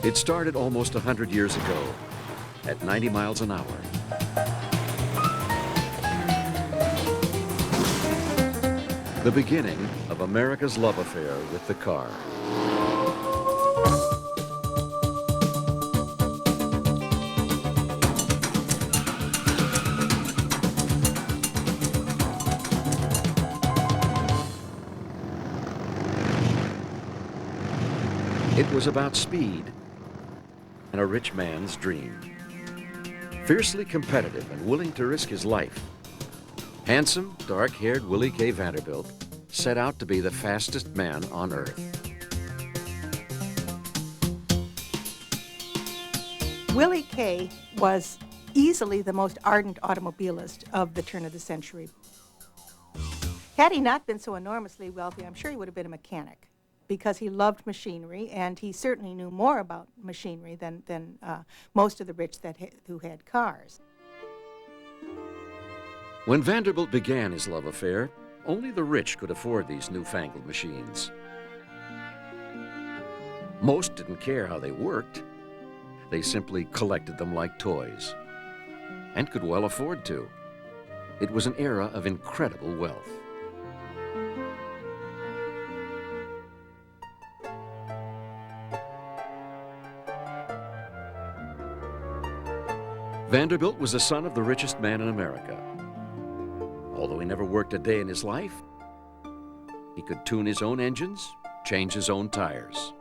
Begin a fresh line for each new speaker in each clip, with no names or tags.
It started almost 100 years ago at 90 miles an hour. The beginning of America's love affair with the car. It was about speed and a rich man's dream. Fiercely competitive and willing to risk his life, handsome, dark-haired Willie K. Vanderbilt set out to be the fastest man on Earth.
Willie K. was easily the most ardent automobilist of the turn of the century. Had he not been so enormously wealthy, I'm sure he would have been a mechanic, because he loved machinery, and he certainly knew more about machinery than most of the rich who had cars.
When Vanderbilt began his love affair, only the rich could afford these newfangled machines. Most didn't care how they worked. They simply collected them like toys, and could well afford to. It was an era of incredible wealth. Vanderbilt was the son of the richest man in America. Although he never worked a day in his life, he could tune his own engines, change his own tires.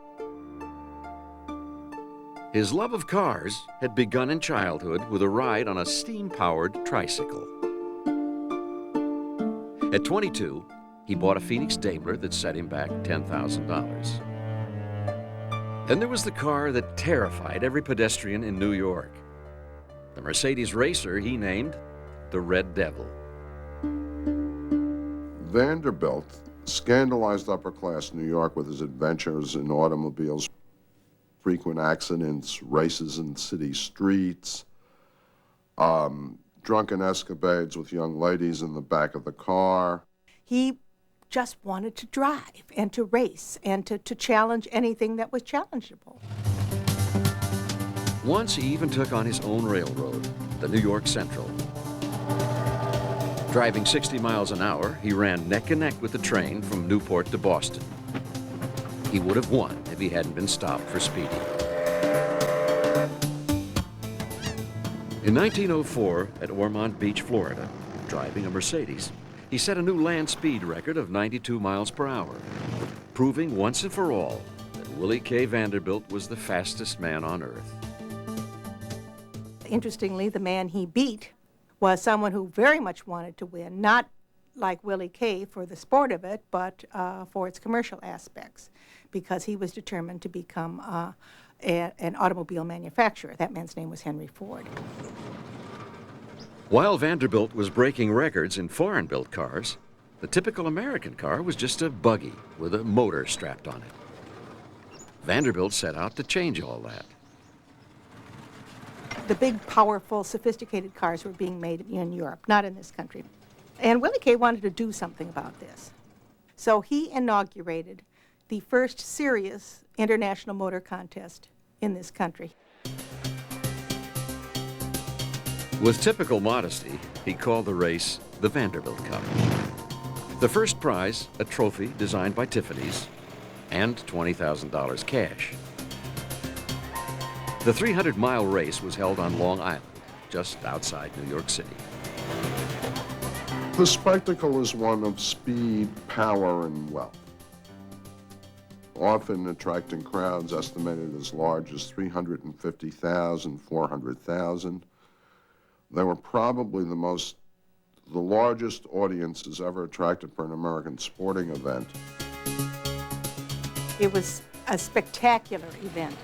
His love of cars had begun in childhood with a ride on a steam-powered tricycle. At 22, he bought a Phoenix Daimler that set him back $10,000. Then there was the car that terrified every pedestrian in New York. The Mercedes racer he named the Red Devil.
Vanderbilt scandalized upper-class New York with his adventures in automobiles, frequent accidents, races in city streets, drunken escapades with young ladies in the back of the car.
He just wanted to drive and to race and to challenge anything that was challengeable.
Once he even took on his own railroad, the New York Central. Driving 60 miles an hour, he ran neck and neck with the train from Newport to Boston. He would have won if he hadn't been stopped for speeding. In 1904, at Ormond Beach, Florida, driving a Mercedes, he set a new land speed record of 92 miles per hour, proving once and for all that Willie K. Vanderbilt was the fastest man on Earth.
Interestingly, the man he beat was someone who very much wanted to win, not like Willie K. for the sport of it, but for its commercial aspects, because he was determined to become an automobile manufacturer. That man's name was Henry Ford.
While Vanderbilt was breaking records in foreign-built cars, the typical American car was just a buggy with a motor strapped on it. Vanderbilt set out to change all that.
The big, powerful, sophisticated cars were being made in Europe, not in this country. And Willie K. wanted to do something about this. So he inaugurated the first serious international motor contest in this country.
With typical modesty, he called the race the Vanderbilt Cup. The first prize, a trophy designed by Tiffany's, and $20,000 cash. The 300-mile race was held on Long Island, just outside New York City.
The spectacle is one of speed, power, and wealth, often attracting crowds estimated as large as 350,000, 400,000. They were probably the largest audiences ever attracted for an American sporting event.
It was a spectacular event.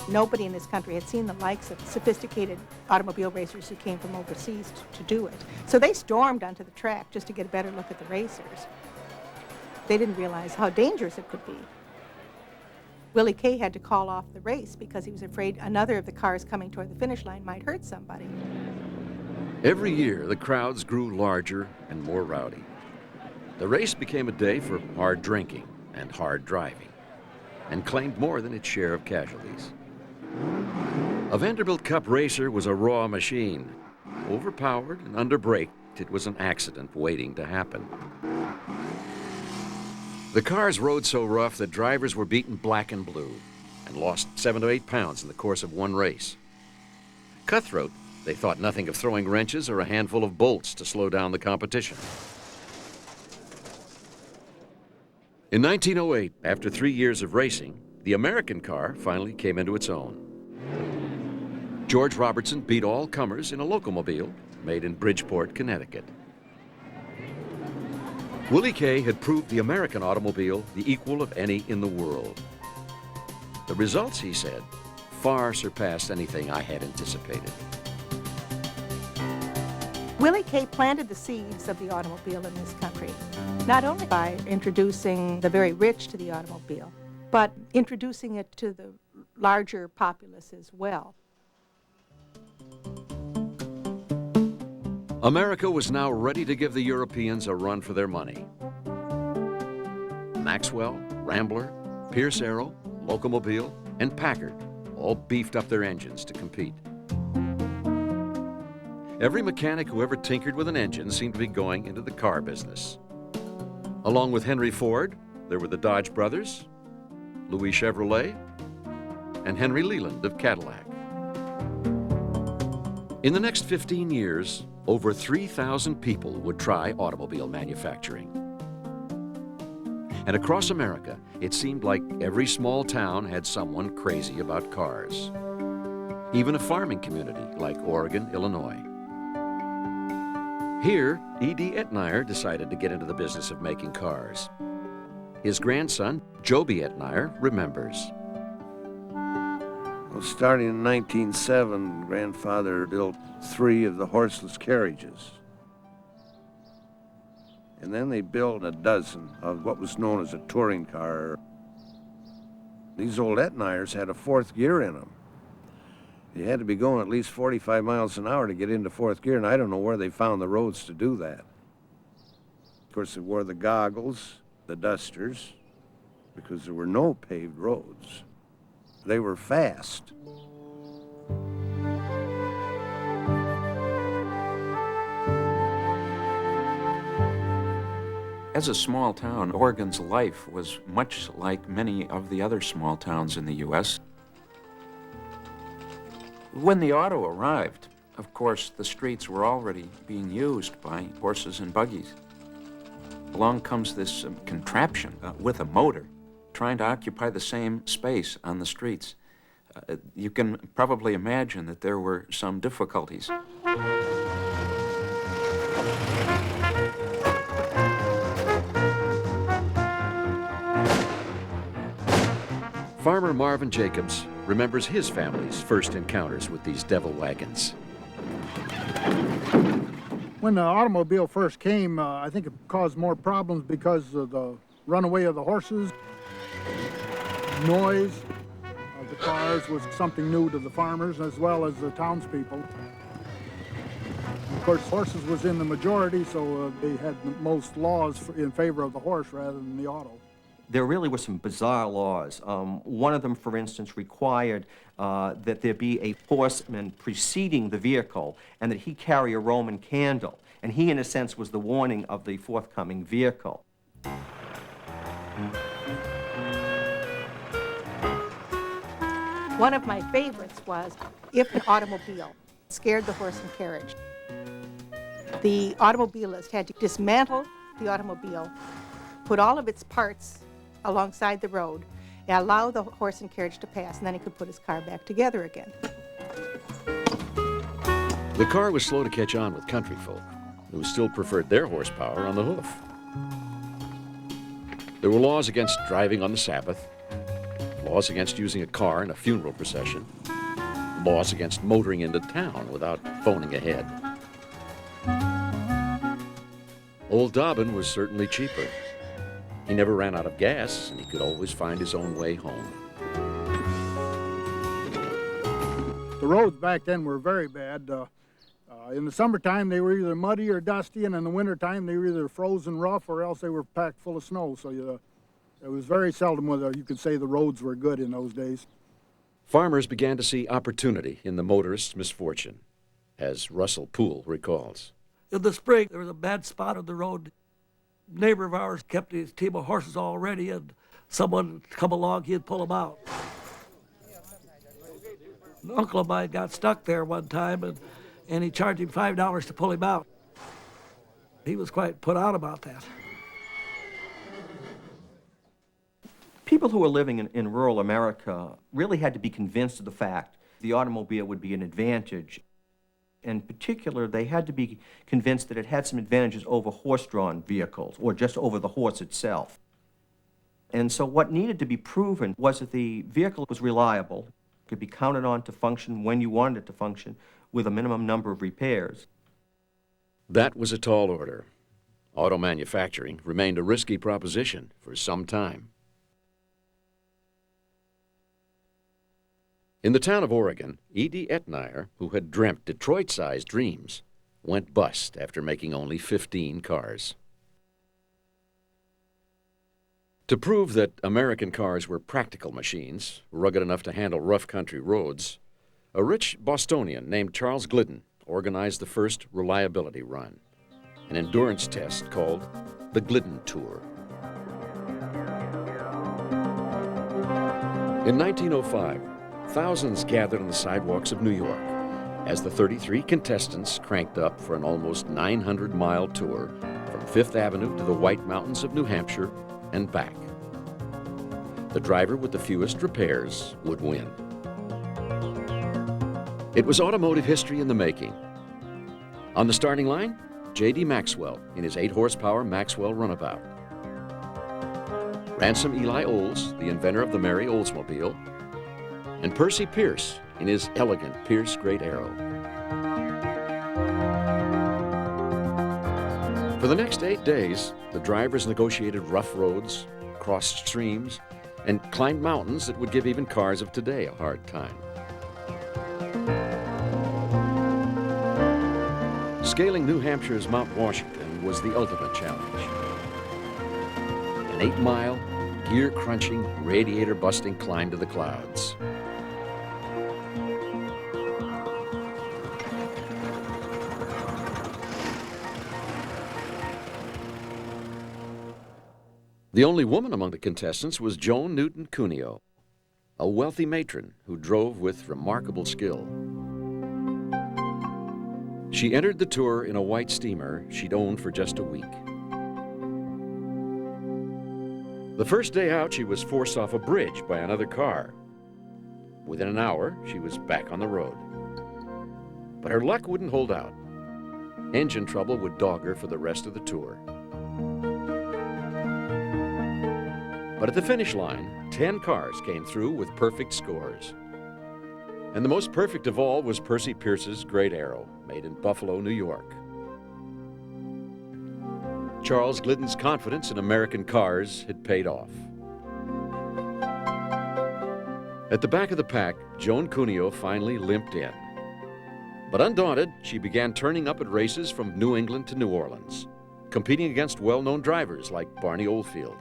Nobody in this country had seen the likes of sophisticated automobile racers who came from overseas to do it. So they stormed onto the track just to get a better look at the racers. They didn't realize how dangerous it could be. Willie K. had to call off the race because he was afraid another of the cars coming toward the finish line might hurt somebody.
Every year, the crowds grew larger and more rowdy. The race became a day for hard drinking and hard driving, and claimed more than its share of casualties. A Vanderbilt Cup racer was a raw machine. Overpowered and underbraked, it was an accident waiting to happen. The cars rode so rough that drivers were beaten black and blue and lost 7 to 8 pounds in the course of one race. Cutthroat, they thought nothing of throwing wrenches or a handful of bolts to slow down the competition. In 1908, after 3 years of racing, the American car finally came into its own. George Robertson beat all comers in a locomobile made in Bridgeport, Connecticut. Willie Kay had proved the American automobile the equal of any in the world. The results, he said, far surpassed anything I had anticipated.
Willie Kay planted the seeds of the automobile in this country, not only by introducing the very rich to the automobile, but introducing it to the larger populace as well.
America was now ready to give the Europeans a run for their money. Maxwell, Rambler, Pierce Arrow, Locomobile, and Packard all beefed up their engines to compete. Every mechanic who ever tinkered with an engine seemed to be going into the car business. Along with Henry Ford, there were the Dodge brothers, Louis Chevrolet, and Henry Leland of Cadillac. In the next 15 years, over 3,000 people would try automobile manufacturing. And across America, it seemed like every small town had someone crazy about cars. Even a farming community like Oregon, Illinois. Here, E.D. Etnier decided to get into the business of making cars. His grandson, Joby Etnier, remembers.
Well, starting in 1907, Grandfather built 3 of the horseless carriages. And then they built a dozen of what was known as a touring car. These old Etniers had a 4th gear in them. You had to be going at least 45 miles an hour to get into 4th gear, and I don't know where they found the roads to do that. Of course, they wore the goggles, the dusters, because there were no paved roads. They were fast.
As a small town, Oregon's life was much like many of the other small towns in the U.S. When the auto arrived, of course, the streets were already being used by horses and buggies. Along comes this contraption with a motor, trying to occupy the same space on the streets. You can probably imagine that there were some difficulties.
Farmer Marvin Jacobs remembers his family's first encounters with these devil wagons.
When the automobile first came, I think it caused more problems because of the runaway of the horses. Noise of the cars was something new to the farmers as well as the townspeople. Of course, horses was in the majority, so they had the most laws in favor of the horse rather than the auto.
There really were some bizarre laws. One of them, for instance, required that there be a horseman preceding the vehicle and that he carry a Roman candle. And he, in a sense, was the warning of the forthcoming vehicle.
One of my favorites was if an automobile scared the horse and carriage. The automobilist had to dismantle the automobile, put all of its parts alongside the road, and allow the horse and carriage to pass, and then he could put his car back together again.
The car was slow to catch on with country folk, who still preferred their horsepower on the hoof. There were laws against driving on the Sabbath, laws against using a car in a funeral procession, laws against motoring into town without phoning ahead. Old Dobbin was certainly cheaper. He never ran out of gas, and he could always find his own way home.
The roads back then were very bad. In the summertime, they were either muddy or dusty, and in the wintertime, they were either frozen rough or else they were packed full of snow. So it was very seldom whether you could say the roads were good in those days.
Farmers began to see opportunity in the motorist's misfortune, as Russell Poole recalls.
In the spring, there was a bad spot on the road. A neighbor of ours kept his team of horses all ready, and someone would come along, he'd pull them out. An uncle of mine got stuck there one time, and he charged him $5 to pull him out. He was quite put out about that.
People who were living in rural America really had to be convinced of the fact the automobile would be an advantage. In particular, they had to be convinced that it had some advantages over horse-drawn vehicles, or just over the horse itself. And so what needed to be proven was that the vehicle was reliable, could be counted on to function when you wanted it to function, with a minimum number of repairs.
That was a tall order. Auto manufacturing remained a risky proposition for some time. In the town of Oregon, E.D. Etnier, who had dreamt Detroit-sized dreams, went bust after making only 15 cars. To prove that American cars were practical machines, rugged enough to handle rough country roads, a rich Bostonian named Charles Glidden organized the first reliability run, an endurance test called the Glidden Tour. In 1905, thousands gathered on the sidewalks of New York as the 33 contestants cranked up for an almost 900-mile tour from Fifth Avenue to the White Mountains of New Hampshire and back. The driver with the fewest repairs would win. It was automotive history in the making. On the starting line, J.D. Maxwell in his 8-horsepower Maxwell Runabout. Ransom Eli Olds, the inventor of the Mary Oldsmobile, and Percy Pierce in his elegant Pierce Great Arrow. For the next 8 days, the drivers negotiated rough roads, crossed streams, and climbed mountains that would give even cars of today a hard time. Scaling New Hampshire's Mount Washington was the ultimate challenge. An 8-mile, gear-crunching, radiator-busting climb to the clouds. The only woman among the contestants was Joan Newton Cuneo, a wealthy matron who drove with remarkable skill. She entered the tour in a white steamer she'd owned for just a week. The first day out, she was forced off a bridge by another car. Within an hour, she was back on the road. But her luck wouldn't hold out. Engine trouble would dog her for the rest of the tour. But at the finish line, 10 cars came through with perfect scores. And the most perfect of all was Percy Pierce's Great Arrow, made in Buffalo, New York. Charles Glidden's confidence in American cars had paid off. At the back of the pack, Joan Cuneo finally limped in. But undaunted, she began turning up at races from New England to New Orleans, competing against well-known drivers like Barney Oldfield.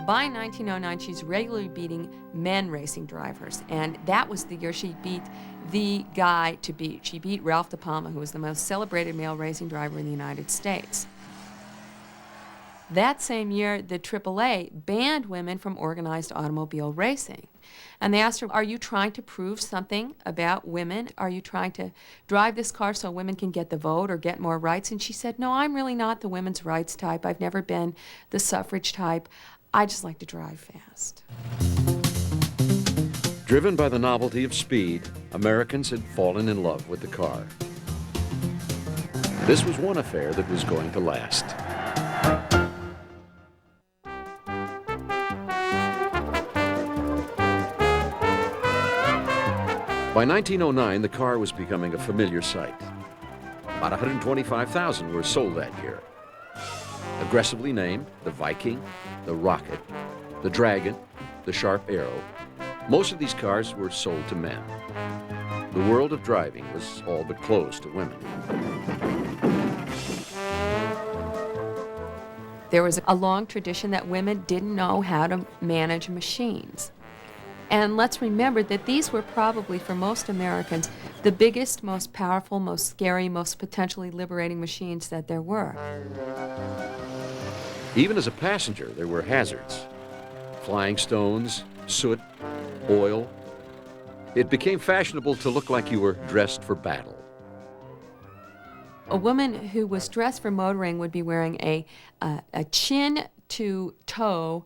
By 1909, she's regularly beating men racing drivers, and that was the year she beat the guy to beat. She beat Ralph De Palma, who was the most celebrated male racing driver in the United States. That same year, the AAA banned women from organized automobile racing. And they asked her, are you trying to prove something about women? Are you trying to drive this car so women can get the vote or get more rights? And she said, no, I'm really not the women's rights type. I've never been the suffrage type. I just like to drive fast.
Driven by the novelty of speed, Americans had fallen in love with the car. This was one affair that was going to last. By 1909, the car was becoming a familiar sight. About 125,000 were sold that year. Aggressively named the Viking, the Rocket, the Dragon, the Sharp Arrow, most of these cars were sold to men. the world of driving was all but closed to women.
There was a long tradition that women didn't know how to manage machines. And let's remember that these were probably, for most Americans, the biggest, most powerful, most scary, most potentially liberating machines that there were.
Even as a passenger, there were hazards. Flying stones, soot, oil. It became fashionable to look like you were dressed for battle.
A woman who was dressed for motoring would be wearing a chin-to-toe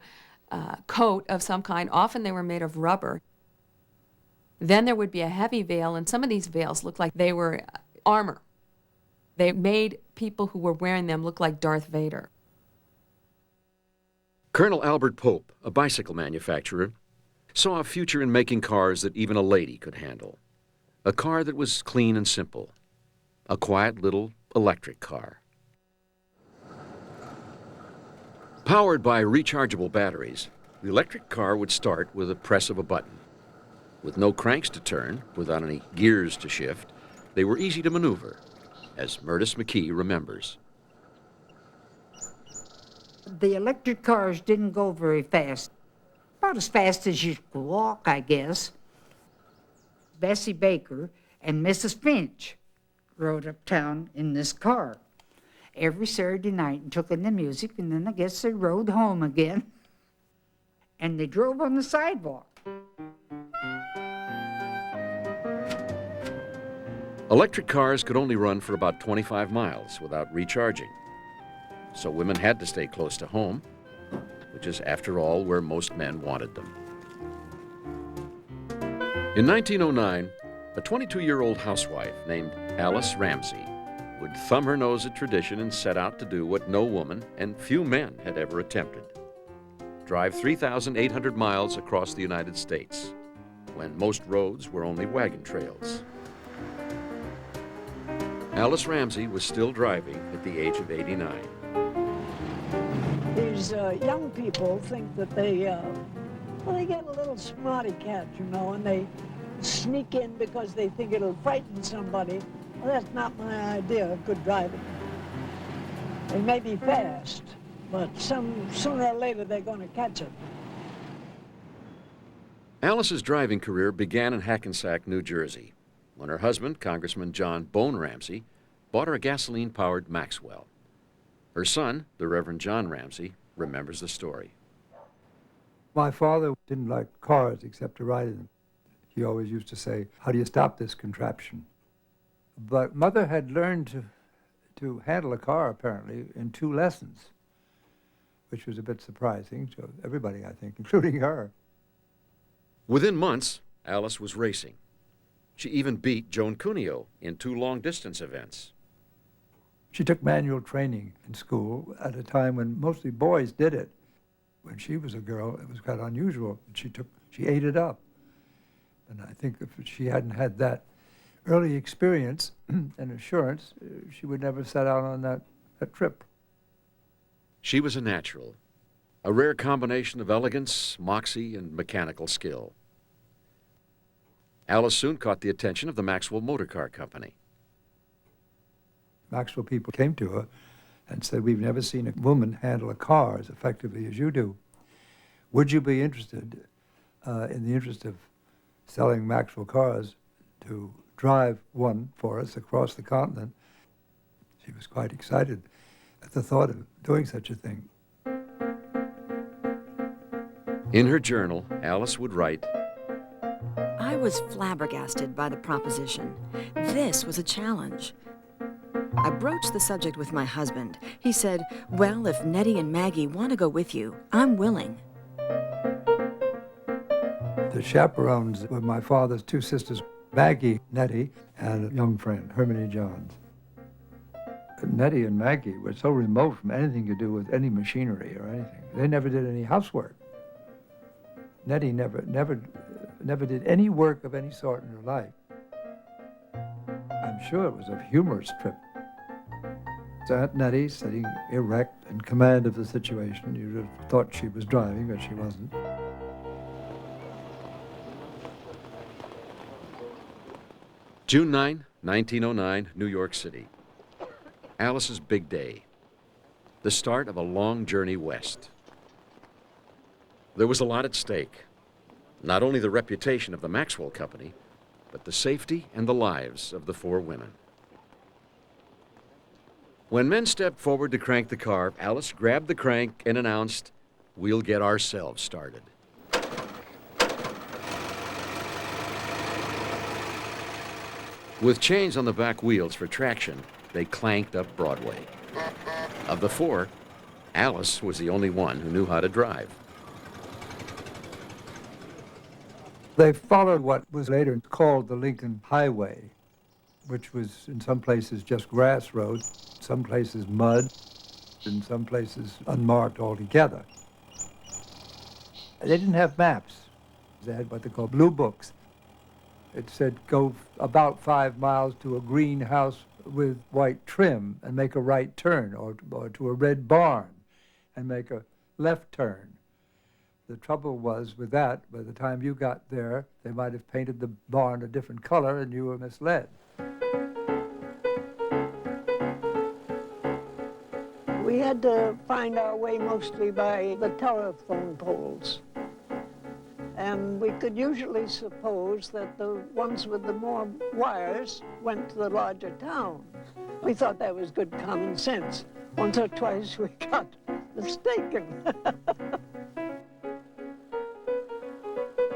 coat of some kind. Often they were made of rubber. Then there would be a heavy veil, and some of these veils looked like they were armor. They made people who were wearing them look like Darth Vader.
Colonel Albert Pope, a bicycle manufacturer, saw a future in making cars that even a lady could handle. A car that was clean and simple. A quiet little electric car. Powered by rechargeable batteries, the electric car would start with a press of a button. With no cranks to turn, without any gears to shift, they were easy to maneuver, as Murtis McKee remembers.
The electric cars didn't go very fast. About as fast as you could walk, I guess. Bessie Baker and Mrs. Finch rode uptown in this car every Saturday night and took in the music, and then I guess they rode home again. And they drove on the sidewalk.
Electric cars could only run for about 25 miles without recharging. So women had to stay close to home, which is, after all, where most men wanted them. In 1909, a 22-year-old housewife named Alice Ramsey would thumb her nose at tradition and set out to do what no woman and few men had ever attempted: drive 3,800 miles across the United States, when most roads were only wagon trails. Alice Ramsey was still driving at the age of 89.
These young people think that they get a little smarty cat, you know, and they sneak in because they think it'll frighten somebody. Well, that's not my idea of good driving. They may be fast, but sooner or later they're going to catch it.
Alice's driving career began in Hackensack, New Jersey, when her husband, Congressman John Bone Ramsey, bought her a gasoline-powered Maxwell. Her son, the Reverend John Ramsey, remembers the story.
My father didn't like cars except to ride in them. He always used to say, "How do you stop this contraption?" But Mother had learned to handle a car, apparently, in 2 lessons, which was a bit surprising to everybody, I think, including her.
Within months, Alice was racing. She even beat Joan Cuneo in 2 long-distance events.
She took manual training in school at a time when mostly boys did it. When she was a girl, it was quite unusual. She ate it up. And I think if she hadn't had that early experience and assurance, she would never set out on that trip.
She was a natural, a rare combination of elegance, moxie, and mechanical skill. Alice soon caught the attention of the Maxwell Motor Car Company.
Maxwell people came to her and said, "We've never seen a woman handle a car as effectively as you do. Would you be interested, in the interest of selling Maxwell cars, to drive one for us across the continent?" She was quite excited at the thought of doing such a thing.
In her journal, Alice would write,
"I was flabbergasted by the proposition. This was a challenge. I broached the subject with my husband. He said, 'Well, if Nettie and Maggie want to go with you, I'm willing.'"
The chaperones were my father's 2 sisters, Maggie, Nettie, and a young friend, Hermione Johns. Nettie and Maggie were so remote from anything to do with any machinery or anything. They never did any housework. Nettie never did any work of any sort in her life. I'm sure it was a humorous trip. So Aunt Nettie, sitting erect, in command of the situation, you'd have thought she was driving, but she wasn't.
June 9, 1909, New York City. Alice's big day. The start of a long journey west. There was a lot at stake. Not only the reputation of the Maxwell Company, but the safety and the lives of the 4 women. When men stepped forward to crank the car, Alice grabbed the crank and announced, "We'll get ourselves started." With chains on the back wheels for traction, they clanked up Broadway. Of the 4, Alice was the only one who knew how to drive.
They followed what was later called the Lincoln Highway, which was in some places just grass roads, some places mud, in some places unmarked altogether. They didn't have maps. They had what they call blue books. It said go about 5 miles to a green house with white trim and make a right turn, or to a red barn and make a left turn. The trouble was with that, by the time you got there, they might have painted the barn a different color and you were misled.
We had to find our way mostly by the telephone poles. And we could usually suppose that the ones with the more wires went to the larger town. We thought that was good common sense. Once or twice we got mistaken.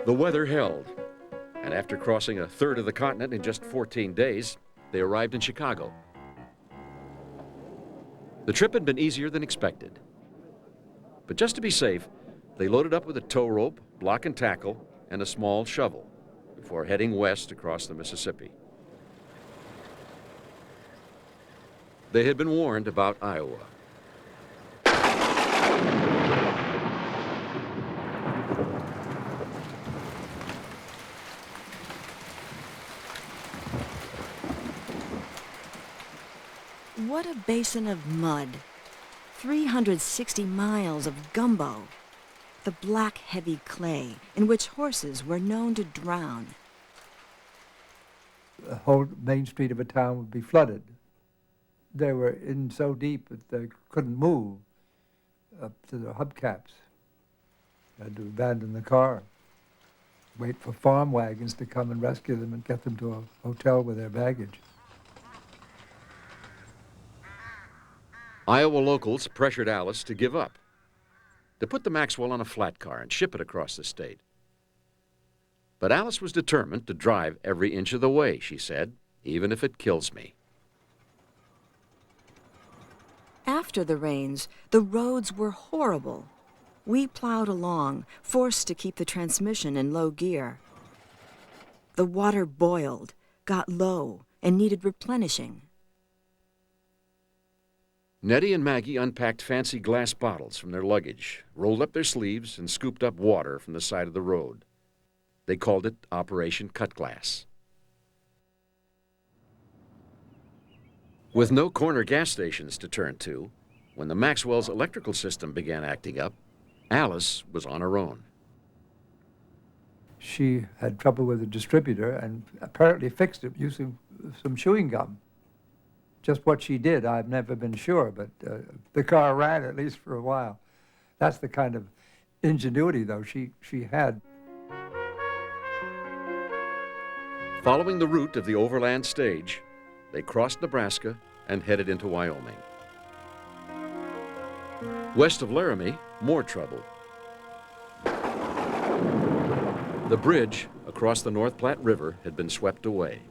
The weather held, and after crossing a third of the continent in just 14 days, they arrived in Chicago. The trip had been easier than expected. But just to be safe, they loaded up with a tow rope, block and tackle, and a small shovel before heading west across the Mississippi. They had been warned about Iowa.
What a basin of mud. 360 miles of gumbo. The black, heavy clay in which horses were known to drown.
The whole main street of a town would be flooded. They were in so deep that they couldn't move up to the hubcaps. They had to abandon the car, wait for farm wagons to come and rescue them and get them to a hotel with their baggage.
Iowa locals pressured Alice to give up, to put the Maxwell on a flat car and ship it across the state. But Alice was determined to drive every inch of the way, she said, even if it kills me.
After the rains, the roads were horrible. We plowed along, forced to keep the transmission in low gear. The water boiled, got low, and needed replenishing.
Nettie and Maggie unpacked fancy glass bottles from their luggage, rolled up their sleeves, and scooped up water from the side of the road. They called it Operation Cut Glass. With no corner gas stations to turn to, when the Maxwell's electrical system began acting up, Alice was on her own.
She had trouble with a distributor and apparently fixed it using some chewing gum. Just what she did, I've never been sure, but the car ran at least for a while. That's the kind of ingenuity, though, she had.
Following the route of the overland stage, they crossed Nebraska and headed into Wyoming. West of Laramie, more trouble. The bridge across the North Platte River had been swept away.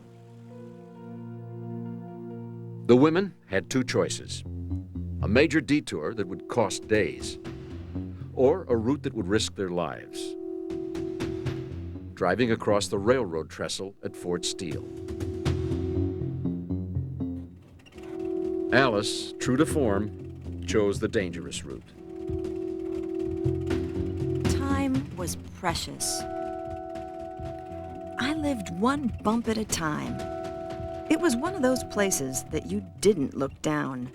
The women had 2 choices: a major detour that would cost days, or a route that would risk their lives, driving across the railroad trestle at Fort Steele. Alice, true to form, chose the dangerous route.
Time was precious. I lived one bump at a time. It was one of those places that you didn't look down.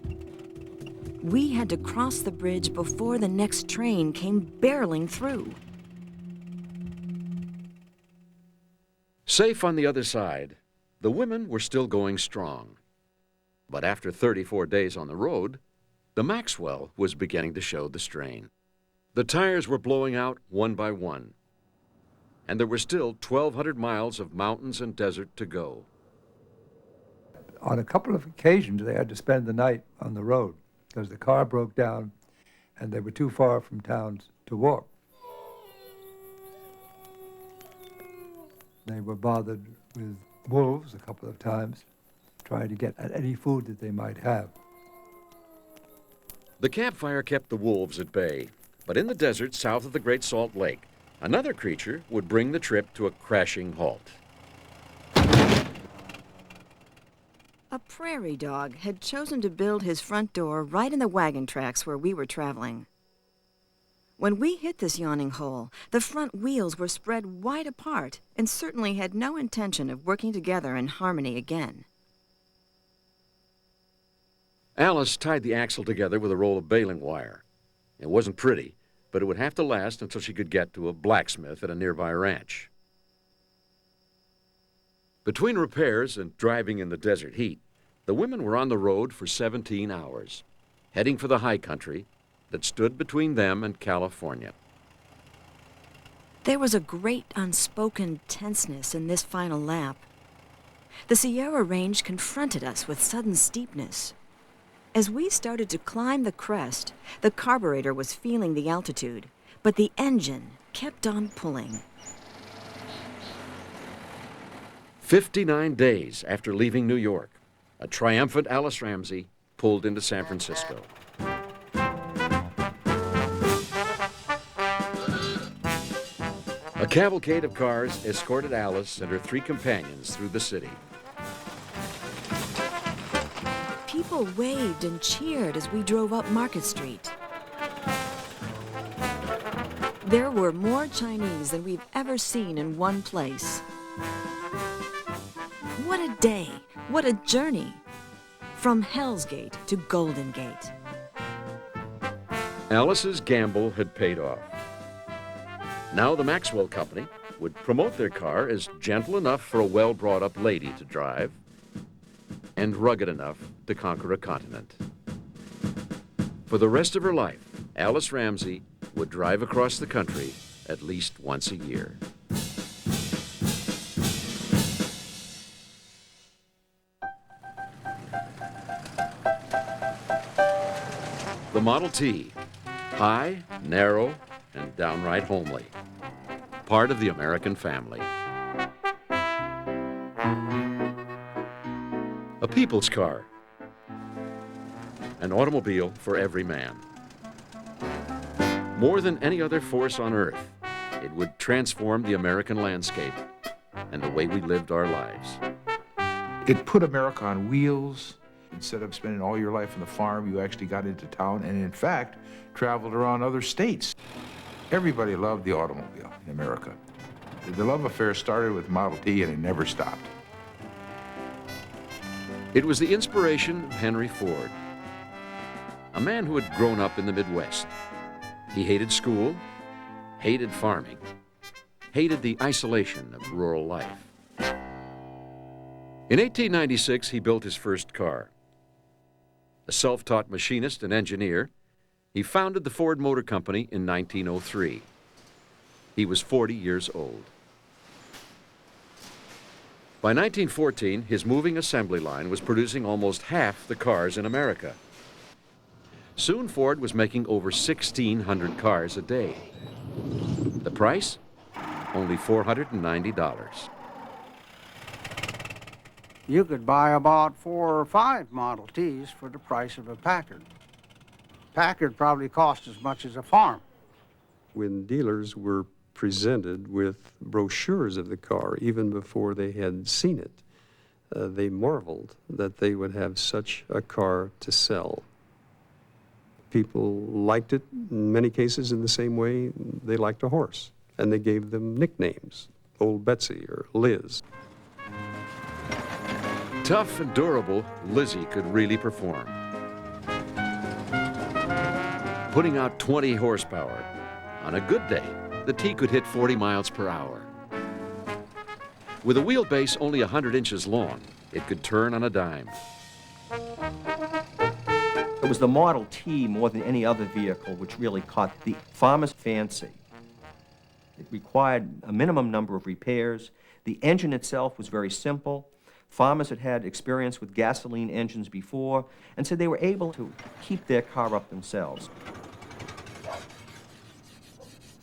We had to cross the bridge before the next train came barreling through.
Safe on the other side, The women were still going strong. But after 34 days on the road, the Maxwell was beginning to show the strain. The tires were blowing out one by one, and there were still 1,200 miles of mountains and desert to go.
On a couple of occasions, they had to spend the night on the road because the car broke down and they were too far from towns to walk. They were bothered with wolves a couple of times, trying to get at any food that they might have.
The campfire kept the wolves at bay, but in the desert south of the Great Salt Lake, another creature would bring the trip to a crashing halt.
A prairie dog had chosen to build his front door right in the wagon tracks where we were traveling. When we hit this yawning hole, the front wheels were spread wide apart and certainly had no intention of working together in harmony again.
Alice tied the axle together with a roll of baling wire. It wasn't pretty, but it would have to last until she could get to a blacksmith at a nearby ranch. Between repairs and driving in the desert heat, the women were on the road for 17 hours, heading for the high country that stood between them and California.
There was a great unspoken tenseness in this final lap. The Sierra Range confronted us with sudden steepness. As we started to climb the crest, the carburetor was feeling the altitude, but the engine kept on pulling.
59 days after leaving New York, a triumphant Alice Ramsey pulled into San Francisco. A cavalcade of cars escorted Alice and her 3 companions through the city.
People waved and cheered as we drove up Market Street. There were more Chinese than we've ever seen in one place. What a day, what a journey, from Hell's Gate to Golden Gate.
Alice's gamble had paid off. Now the Maxwell Company would promote their car as gentle enough for a well-brought-up lady to drive and rugged enough to conquer a continent. For the rest of her life, Alice Ramsey would drive across the country at least once a year. The Model T, high, narrow, and downright homely. Part of the American family. A people's car. An automobile for every man. More than any other force on earth, it would transform the American landscape and the way we lived our lives.
It put America on wheels. Instead of spending all your life on the farm, you actually got into town and, in fact, traveled around other states. Everybody loved the automobile in America. The love affair started with Model T and it never stopped.
It was the inspiration of Henry Ford, a man who had grown up in the Midwest. He hated school, hated farming, hated the isolation of rural life. In 1896, he built his first car. A self-taught machinist and engineer, he founded the Ford Motor Company in 1903. He was 40 years old. By 1914, his moving assembly line was producing almost half the cars in America. Soon Ford was making over 1,600 cars a day. The price? Only $490.
You could buy about 4 or 5 Model Ts for the price of a Packard. Packard probably cost as much as a farm.
When dealers were presented with brochures of the car, even before they had seen it, they marveled that they would have such a car to sell. People liked it, in many cases, in the same way they liked a horse, and they gave them nicknames, Old Betsy or Liz.
Tough and durable, Lizzie could really perform. Putting out 20 horsepower. On a good day, the T could hit 40 miles per hour. With a wheelbase only 100 inches long, it could turn on a dime.
It was the Model T more than any other vehicle which really caught the farmer's fancy. It required a minimum number of repairs. The engine itself was very simple. Farmers had had experience with gasoline engines before, and so they were able to keep their car up themselves.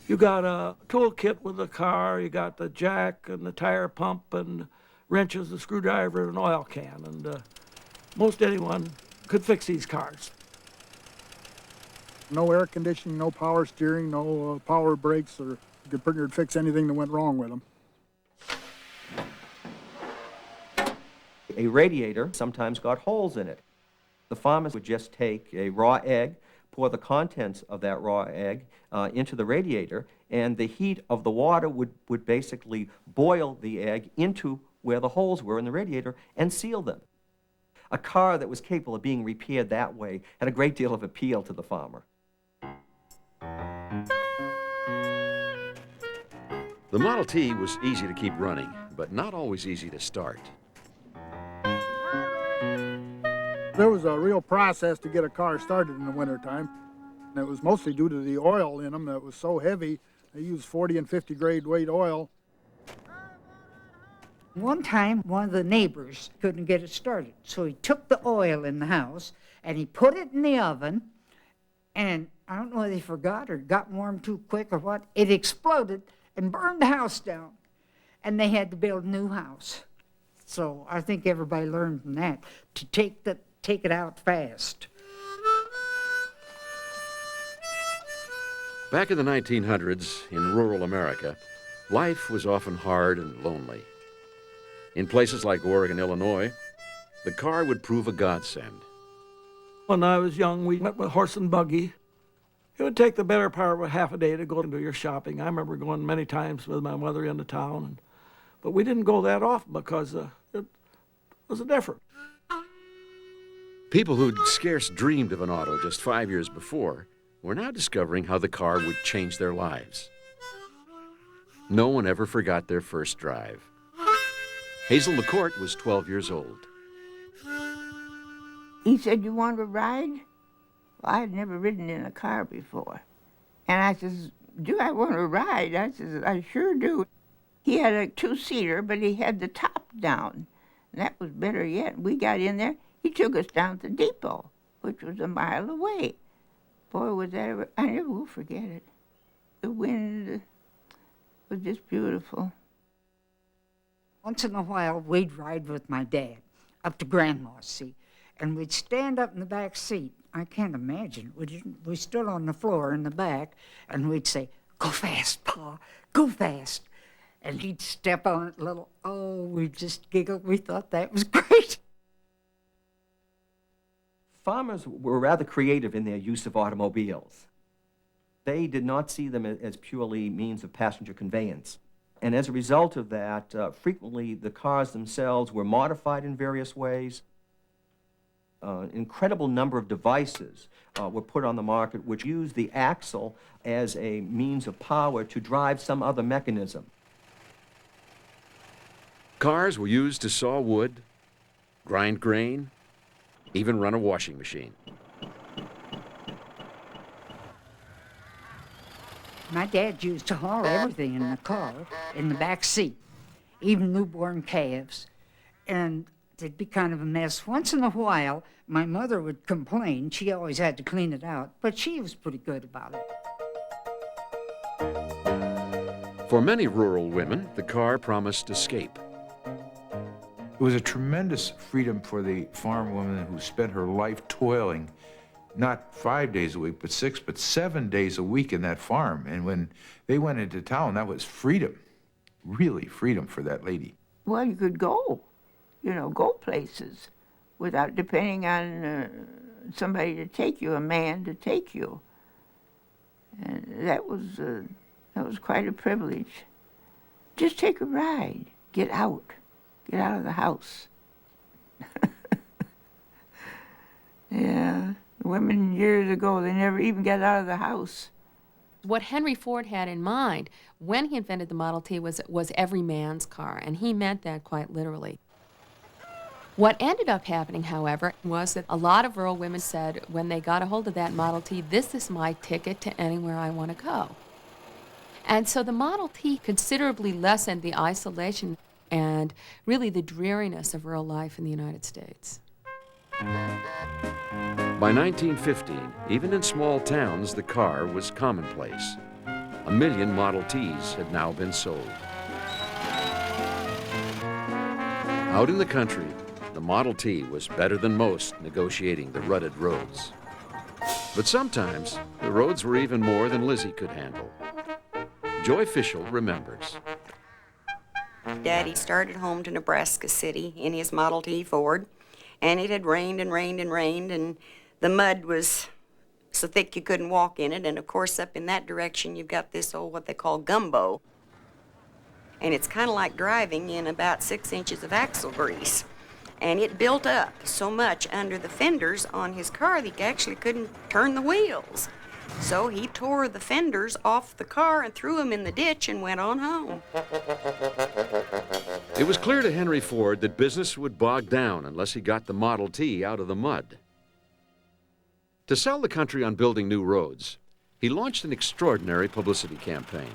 You got a toolkit with the car, you got the jack and the tire pump and wrenches, a screwdriver, and an oil can, and most anyone could fix these cars.
No air conditioning, no power steering, no power brakes, or you could pretty much fix anything that went wrong with them.
A radiator sometimes got holes in it. The farmers would just take a raw egg, pour the contents of that raw egg into the radiator, and the heat of the water would basically boil the egg into where the holes were in the radiator and seal them. A car that was capable of being repaired that way had a great deal of appeal to the farmer.
The Model T was easy to keep running, but not always easy to start.
There was a real process to get a car started in the wintertime. And it was mostly due to the oil in them that was so heavy. They used 40 and 50 grade weight oil.
One time, one of the neighbors couldn't get it started, so he took the oil in the house and he put it in the oven, and I don't know whether he forgot or got warm too quick or what, it exploded and burned the house down, and they had to build a new house. So I think everybody learned from that to take it out fast.
Back in the 1900s, in rural America, life was often hard and lonely. In places like Oregon, Illinois, the car would prove a godsend.
When I was young, we went with horse and buggy. It would take the better part of a half a day to go and do your shopping. I remember going many times with my mother into town, but we didn't go that often because it was different.
People who'd scarce dreamed of an auto just 5 years before were now discovering how the car would change their lives. No one ever forgot their first drive. Hazel McCourt was 12 years old.
He said, "You want to ride?" Well, I had never ridden in a car before. And I says, "Do I want to ride?" I says, "I sure do." He had a two-seater, but he had the top down. And that was better yet. We got in there. He took us down to the depot, which was a mile away. Boy, was that ever, I never will forget it. The wind was just beautiful.
Once in a while, we'd ride with my dad up to Grandma's, see, and we'd stand up in the back seat. I can't imagine. We stood on the floor in the back, and we'd say, "Go fast, Pa, go fast." And he'd step on it a little. Oh, we just giggled. We thought that was great.
Farmers were rather creative in their use of automobiles. They did not see them as purely means of passenger conveyance. And as a result of that, frequently the cars themselves were modified in various ways. Incredible number of devices were put on the market which used the axle as a means of power to drive some other mechanism.
Cars were used to saw wood, grind grain, even run a washing machine.
My dad used to haul everything in the car, in the back seat, even newborn calves, and it'd be kind of a mess. Once in a while, my mother would complain. She always had to clean it out, but she was pretty good about it.
For many rural women, the car promised escape.
It was a tremendous freedom for the farm woman who spent her life toiling, not 5 days a week, but 6, but 7 days a week in that farm. And when they went into town, that was freedom, really freedom for that lady.
Well, you could go, go places without depending on somebody to take you, a man to take you. And that was quite a privilege. Just take a ride, get out of the house. Yeah, women years ago, they never even got out of the house.
What Henry Ford had in mind when he invented the Model T was every man's car, and he meant that quite literally. What ended up happening, however, was that a lot of rural women said when they got a hold of that Model T, this is my ticket to anywhere I want to go. And so the Model T considerably lessened the isolation and really the dreariness of rural life in the United States.
By 1915, even in small towns, the car was commonplace. 1 million Model Ts had now been sold. Out in the country, the Model T was better than most negotiating the rutted roads. But sometimes, the roads were even more than Lizzie could handle. Joy Fischel remembers.
Daddy started home to Nebraska City in his Model T Ford, and it had rained and rained and rained, and the mud was so thick you couldn't walk in it, and of course up in that direction you've got this old what they call gumbo. And it's kind of like driving in about 6 inches of axle grease. And it built up so much under the fenders on his car that he actually couldn't turn the wheels. So he tore the fenders off the car and threw them in the ditch and went on home.
It was clear to Henry Ford that business would bog down unless he got the Model T out of the mud. To sell the country on building new roads, he launched an extraordinary publicity campaign.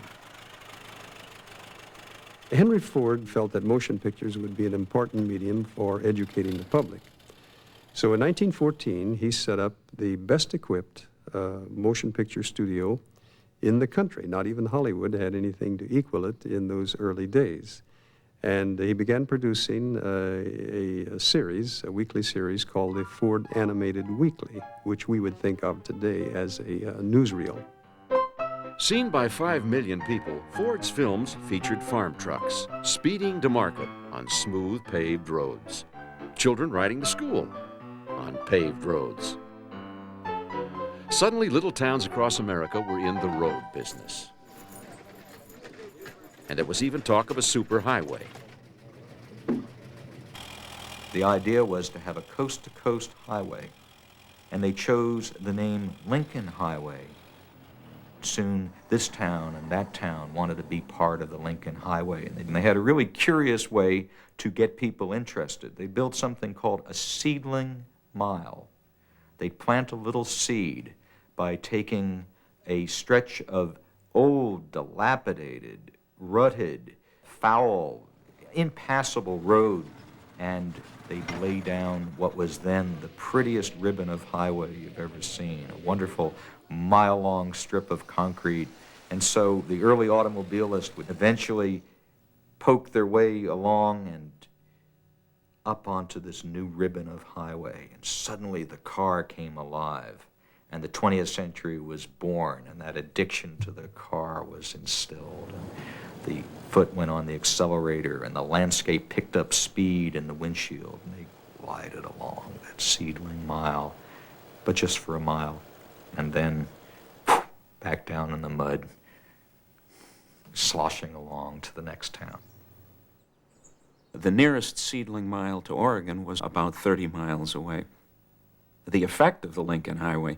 Henry Ford felt that motion pictures would be an important medium for educating the public. So in 1914, he set up the best equipped motion picture studio in the country. Not even Hollywood had anything to equal it in those early days. And he began producing a series, a weekly series called the Ford Animated Weekly, which we would think of today as a newsreel.
Seen by 5 million people, Ford's films featured farm trucks speeding to market on smooth paved roads, children riding to school on paved roads. Suddenly, little towns across America were in the road business. And there was even talk of a superhighway.
The idea was to have a coast-to-coast highway, and they chose the name Lincoln Highway. Soon, this town and that town wanted to be part of the Lincoln Highway, and they had a really curious way to get people interested. They built something called a seedling mile. They'd plant a little seed by taking a stretch of old, dilapidated, rutted, foul, impassable road, and they'd lay down what was then the prettiest ribbon of highway you've ever seen, a wonderful mile-long strip of concrete. And so the early automobilists would eventually poke their way along and up onto this new ribbon of highway, and suddenly the car came alive, and the 20th century was born, and that addiction to the car was instilled. And the foot went on the accelerator, and the landscape picked up speed in the windshield, and they glided along that seedling mile, but just for a mile, and then back down in the mud, sloshing along to the next town. The nearest seedling mile to Oregon was about 30 miles away. The effect of the Lincoln Highway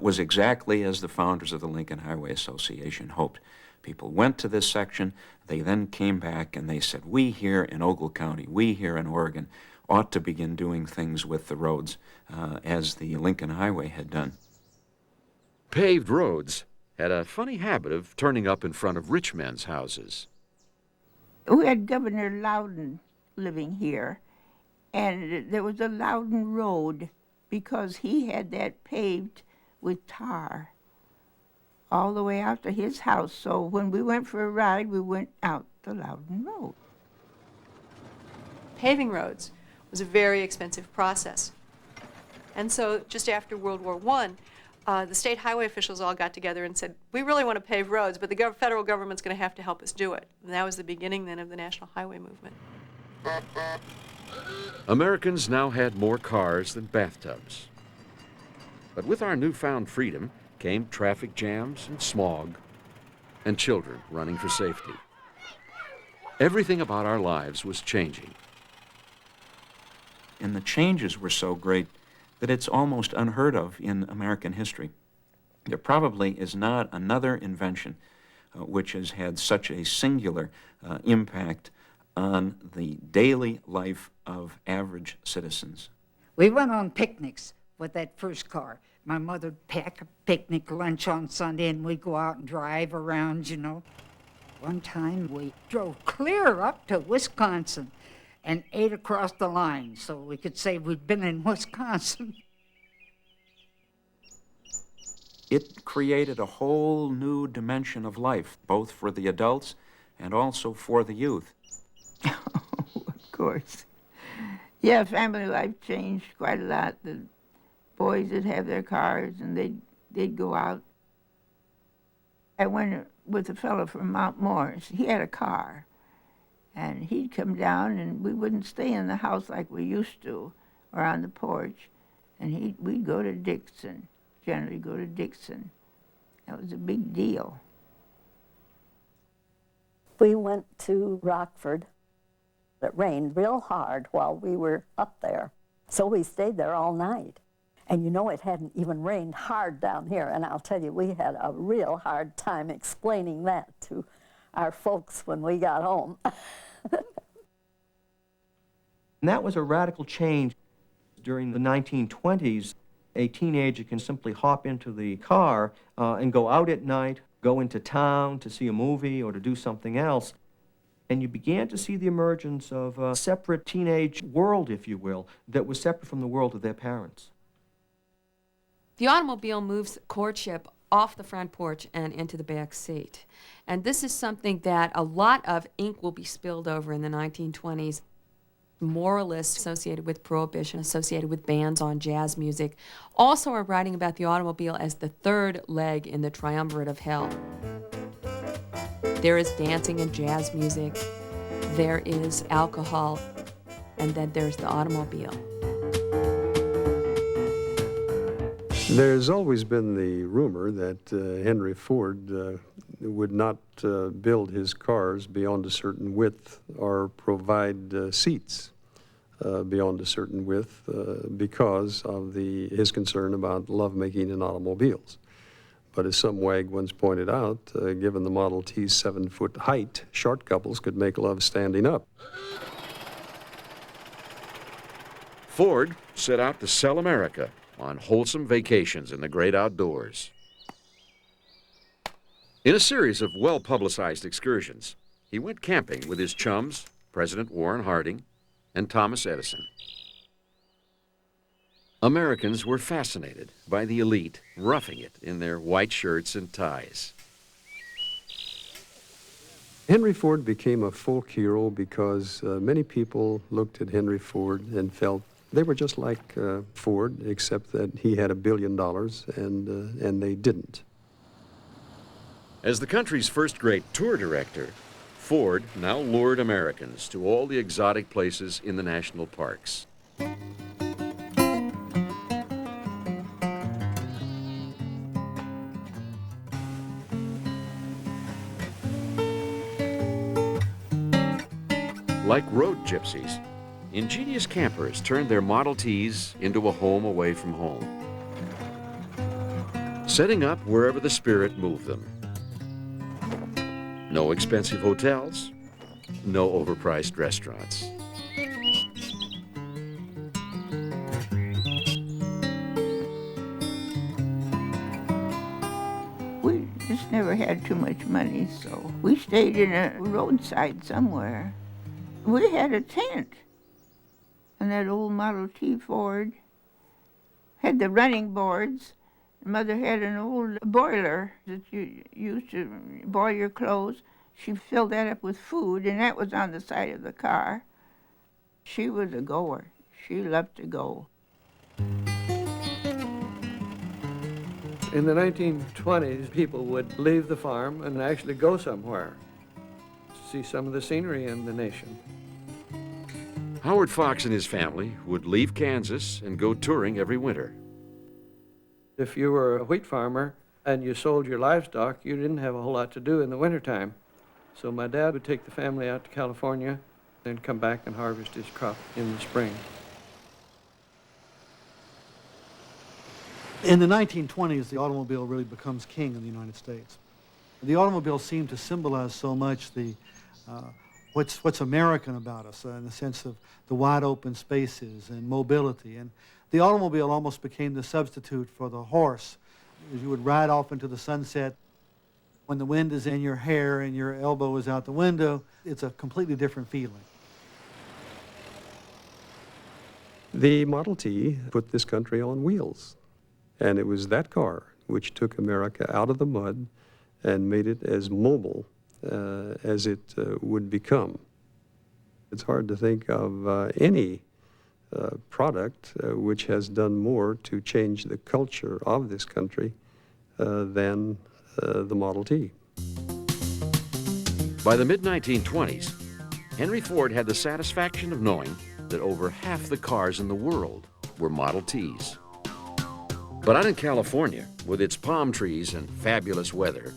was exactly as the founders of the Lincoln Highway Association hoped. People went to this section, they then came back and they said, we here in Ogle County, we here in Oregon, ought to begin doing things with the roads as the Lincoln Highway had done.
Paved roads had a funny habit of turning up in front of rich men's houses.
We had Governor Loudon living here, and there was a Loudon Road because he had that paved with tar all the way out to his house. So when we went for a ride, we went out the Loudon Road.
Paving roads was a very expensive process. And so just after World War I, the state highway officials all got together and said, we really want to pave roads, but the federal government's going to have to help us do it. And that was the beginning then of the National Highway Movement.
Americans now had more cars than bathtubs. But with our newfound freedom came traffic jams and smog and children running for safety. Everything about our lives was changing.
And the changes were so great that it's almost unheard of in American history. There probably is not another invention which has had such a singular impact on the daily life of average citizens.
We went on picnics with that first car. My mother'd pack a picnic lunch on Sunday, and we'd go out and drive around, you know. One time we drove clear up to Wisconsin and ate across the line so we could say we'd been in Wisconsin.
It created a whole new dimension of life, both for the adults and also for the youth.
Of course. Yeah, family life changed quite a lot. The boys would have their cars and they'd go out. I went with a fellow from Mount Morris. He had a car. And he'd come down and we wouldn't stay in the house like we used to or on the porch. And we'd go to Dixon, generally go to Dixon. That was a big deal.
We went to Rockford. It rained real hard while we were up there, so we stayed there all night. And you know, it hadn't even rained hard down here, and I'll tell you, we had a real hard time explaining that to our folks when we got home.
And that was a radical change. During the 1920s, a teenager can simply hop into the car and go out at night, go into town to see a movie or to do something else. And you began to see the emergence of a separate teenage world, if you will, that was separate from the world of their parents.
The automobile moves courtship off the front porch and into the back seat. And this is something that a lot of ink will be spilled over in the 1920s. Moralists associated with Prohibition, associated with bans on jazz music, also are writing about the automobile as the third leg in the triumvirate of hell. There is dancing and jazz music, there is alcohol, and then there's the automobile.
There's always been the rumor that Henry Ford would not build his cars beyond a certain width or provide seats beyond a certain width because of his concern about lovemaking in automobiles. But as some wag once pointed out, given the Model T's 7-foot height, short couples could make love standing up.
Ford set out to sell America on wholesome vacations in the great outdoors. In a series of well-publicized excursions, he went camping with his chums, President Warren Harding and Thomas Edison. Americans were fascinated by the elite roughing it in their white shirts and ties.
Henry Ford became a folk hero because many people looked at Henry Ford and felt they were just like Ford, except that he had $1 billion and they didn't.
As the country's first great tour director, Ford now lured Americans to all the exotic places in the national parks. Like road gypsies, ingenious campers turned their Model Ts into a home away from home, setting up wherever the spirit moved them. No expensive hotels, no overpriced restaurants.
We just never had too much money, so we stayed in a roadside somewhere. We had a tent, and that old Model T Ford had the running boards. Mother had an old boiler that you used to boil your clothes. She filled that up with food, and that was on the side of the car. She was a goer. She loved to go.
In the 1920s, people would leave the farm and actually go somewhere, see some of the scenery in the nation.
Howard Fox and his family would leave Kansas and go touring every winter.
If you were a wheat farmer and you sold your livestock, you didn't have a whole lot to do in the wintertime. So my dad would take the family out to California and come back and harvest his crop in the spring.
In the 1920s, the automobile really becomes king in the United States. The automobile seemed to symbolize so much the what's American about us, in the sense of the wide open spaces and mobility. And the automobile almost became the substitute for the horse. As you would ride off into the sunset, when the wind is in your hair and your elbow is out the window, it's a completely different feeling.
The Model T put this country on wheels, and it was that car which took America out of the mud and made it as mobile as it would become. It's hard to think of any product which has done more to change the culture of this country than the Model T.
By the mid-1920s, Henry Ford had the satisfaction of knowing that over half the cars in the world were Model Ts. But out in California, with its palm trees and fabulous weather,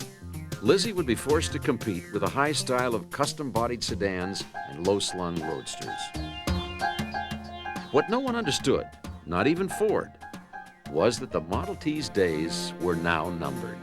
Lizzie would be forced to compete with a high style of custom-bodied sedans and low-slung roadsters. What no one understood, not even Ford, was that the Model T's days were now numbered.